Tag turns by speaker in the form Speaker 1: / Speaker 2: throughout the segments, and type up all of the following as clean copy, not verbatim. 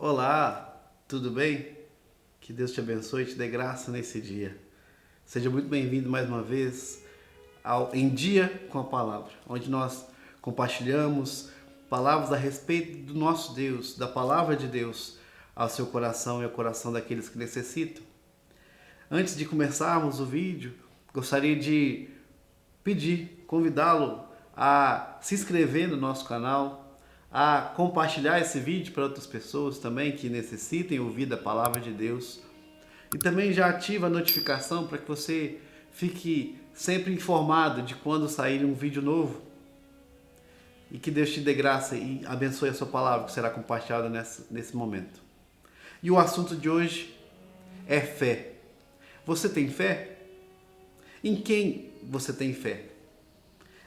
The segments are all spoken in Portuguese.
Speaker 1: Olá, tudo bem? Que Deus te abençoe e te dê graça nesse dia. Seja muito bem-vindo mais uma vez ao Em Dia com a Palavra, onde nós compartilhamos palavras a respeito do nosso Deus, da Palavra de Deus, ao seu coração e ao coração daqueles que necessitam. Antes de começarmos o vídeo, gostaria de convidá-lo a se inscrever no nosso canal, a compartilhar esse vídeo para outras pessoas também que necessitem ouvir da Palavra de Deus. E também já ativa a notificação para que você fique sempre informado de quando sair um vídeo novo. E que Deus te dê graça e abençoe a sua palavra que será compartilhada nesse momento. E o assunto de hoje é fé. Você tem fé? Em quem você tem fé?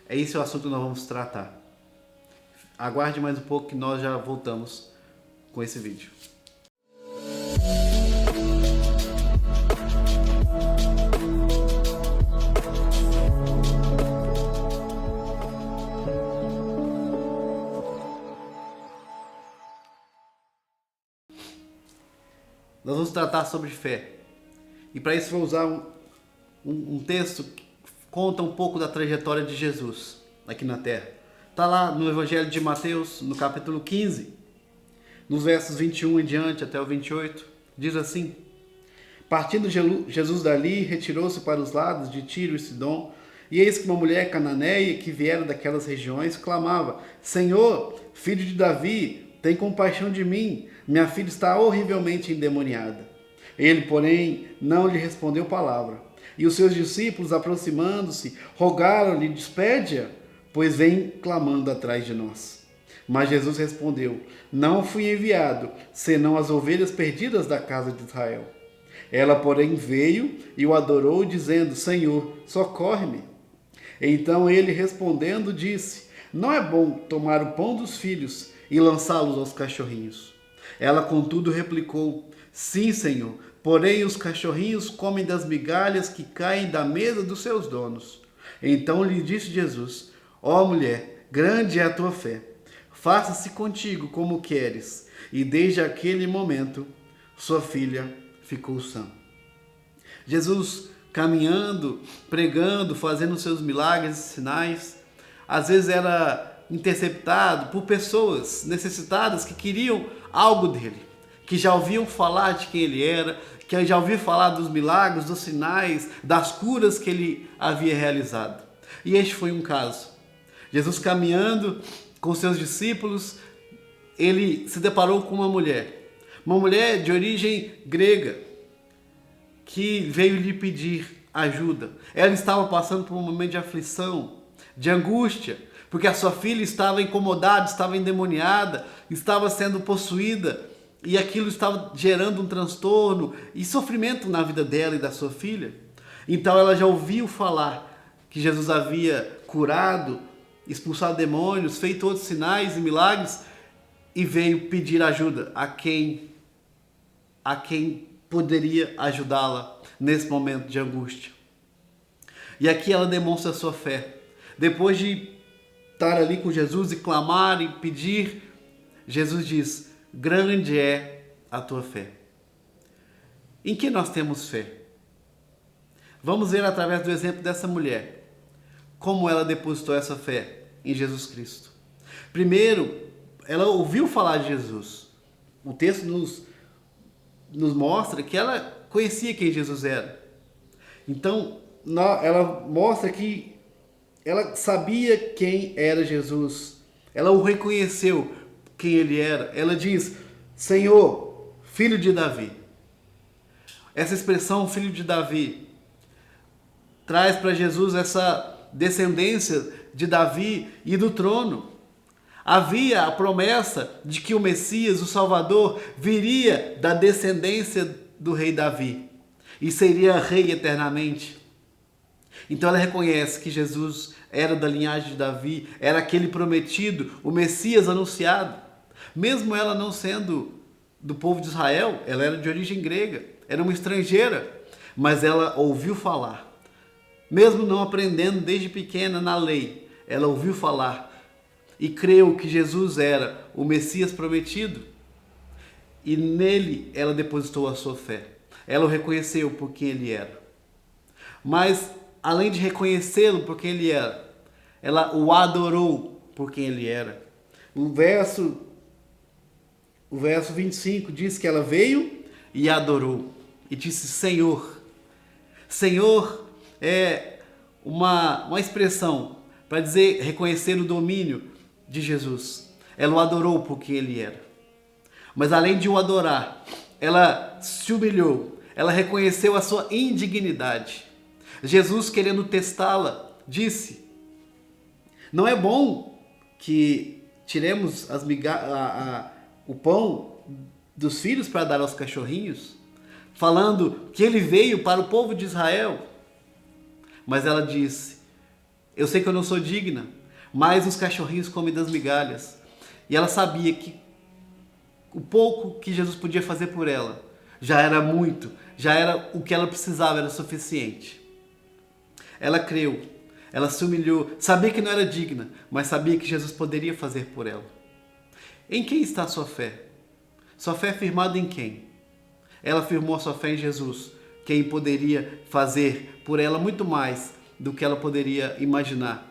Speaker 1: É esse o assunto que nós vamos tratar. Aguarde mais um pouco que nós já voltamos com esse vídeo. Nós vamos tratar sobre fé. E para isso vou usar um texto que conta um pouco da trajetória de Jesus aqui na Terra. Está lá no Evangelho de Mateus, no capítulo 15, nos versos 21 em diante até o 28. Diz assim: Partindo Jesus dali, retirou-se para os lados de Tiro e Sidom, e eis que uma mulher cananeia que viera daquelas regiões clamava: Senhor, filho de Davi, tem compaixão de mim, minha filha está horrivelmente endemoniada. Ele, porém, não lhe respondeu palavra. E os seus discípulos, aproximando-se, rogaram-lhe: despede-a, pois vem clamando atrás de nós. Mas Jesus respondeu: não fui enviado, senão as ovelhas perdidas da casa de Israel. Ela, porém, veio e o adorou, dizendo: Senhor, socorre-me. Então ele, respondendo, disse: não é bom tomar o pão dos filhos e lançá-los aos cachorrinhos. Ela, contudo, replicou: sim, Senhor, porém os cachorrinhos comem das migalhas que caem da mesa dos seus donos. Então lhe disse Jesus: ó mulher, grande é a tua fé, faça-se contigo como queres. E desde aquele momento, sua filha ficou sã. Jesus caminhando, pregando, fazendo seus milagres e sinais, às vezes era interceptado por pessoas necessitadas que queriam algo dele, que já ouviam falar de quem ele era, que já ouviam falar dos milagres, dos sinais, das curas que ele havia realizado. E este foi um caso. Jesus caminhando com seus discípulos, ele se deparou com uma mulher de origem grega, que veio lhe pedir ajuda. Ela estava passando por um momento de aflição, de angústia, porque a sua filha estava incomodada, estava endemoniada, estava sendo possuída, e aquilo estava gerando um transtorno e sofrimento na vida dela e da sua filha. Então ela já ouviu falar que Jesus havia curado, expulsado demônios, feito outros sinais e milagres, e veio pedir ajuda a quem poderia ajudá-la nesse momento de angústia. E aqui ela demonstra a sua fé. Depois de estar ali com Jesus e clamar e pedir, Jesus diz: grande é a tua fé. Em que nós temos fé? Vamos ver através do exemplo dessa mulher, como ela depositou essa fé em Jesus Cristo. Primeiro, ela ouviu falar de Jesus. O texto nos mostra que ela conhecia quem Jesus era. Então, ela mostra que ela sabia quem era Jesus. Ela o reconheceu quem ele era. Ela diz: Senhor, filho de Davi. Essa expressão, filho de Davi, traz para Jesus essa descendência de Davi e do trono. Havia a promessa de que o Messias, o Salvador, viria da descendência do rei Davi e seria rei eternamente. Então ela reconhece que Jesus era da linhagem de Davi, era aquele prometido, o Messias anunciado. Mesmo ela não sendo do povo de Israel, ela era de origem grega, era uma estrangeira, mas ela ouviu falar. Mesmo não aprendendo desde pequena na lei, ela ouviu falar e creu que Jesus era o Messias prometido. e nele ela depositou a sua fé. Ela o reconheceu por quem ele era. Mas, além de reconhecê-lo por quem ele era, ela o adorou por quem ele era. O verso 25 diz que ela veio e adorou. E disse: Senhor. Senhor é uma expressão para dizer, reconhecer o domínio de Jesus. Ela o adorou por quem ele era. Mas além de o adorar, ela se humilhou. Ela reconheceu a sua indignidade. Jesus, querendo testá-la, disse: não é bom que tiremos o pão dos filhos para dar aos cachorrinhos, falando que ele veio para o povo de Israel. Mas ela disse: eu sei que eu não sou digna, mas os cachorrinhos comem das migalhas. E ela sabia que o pouco que Jesus podia fazer por ela já era muito, já era o que ela precisava, era suficiente. Ela creu, ela se humilhou, sabia que não era digna, mas sabia que Jesus poderia fazer por ela. Em quem está a sua fé? Sua fé é firmada em quem? Ela firmou a sua fé em Jesus, quem poderia fazer por ela muito mais do que ela poderia imaginar.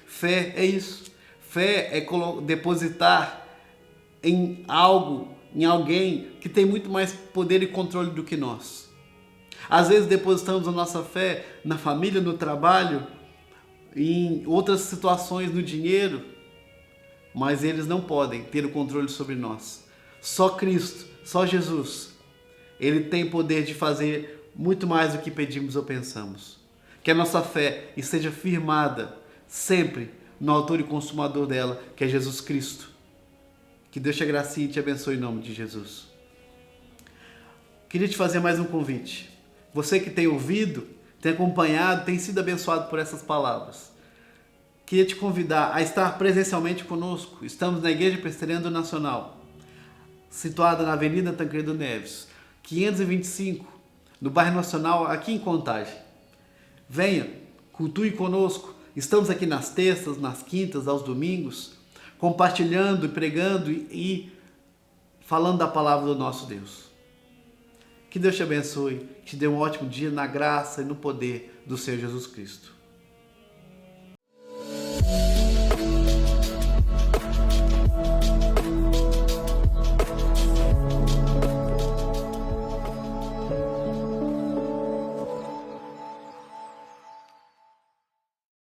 Speaker 1: Fé é isso. Fé é depositar em algo, em alguém que tem muito mais poder e controle do que nós. Às vezes depositamos a nossa fé na família, no trabalho, em outras situações, no dinheiro, mas eles não podem ter o controle sobre nós. Só Cristo, só Jesus, ele tem poder de fazer muito mais do que pedimos ou pensamos. Que a nossa fé esteja firmada sempre no autor e consumador dela, que é Jesus Cristo. Que Deus te agracie e te abençoe em nome de Jesus. Queria te fazer mais um convite. Você que tem ouvido, tem acompanhado, tem sido abençoado por essas palavras. Queria te convidar a estar presencialmente conosco. Estamos na Igreja Presbiteriana Nacional, situada na Avenida Tancredo Neves, 525, no bairro Nacional, aqui em Contagem. Venha, cultue conosco. Estamos aqui nas terças, nas quintas, aos domingos, compartilhando e pregando e falando da palavra do nosso Deus. Que Deus te abençoe, te dê um ótimo dia na graça e no poder do Senhor Jesus Cristo.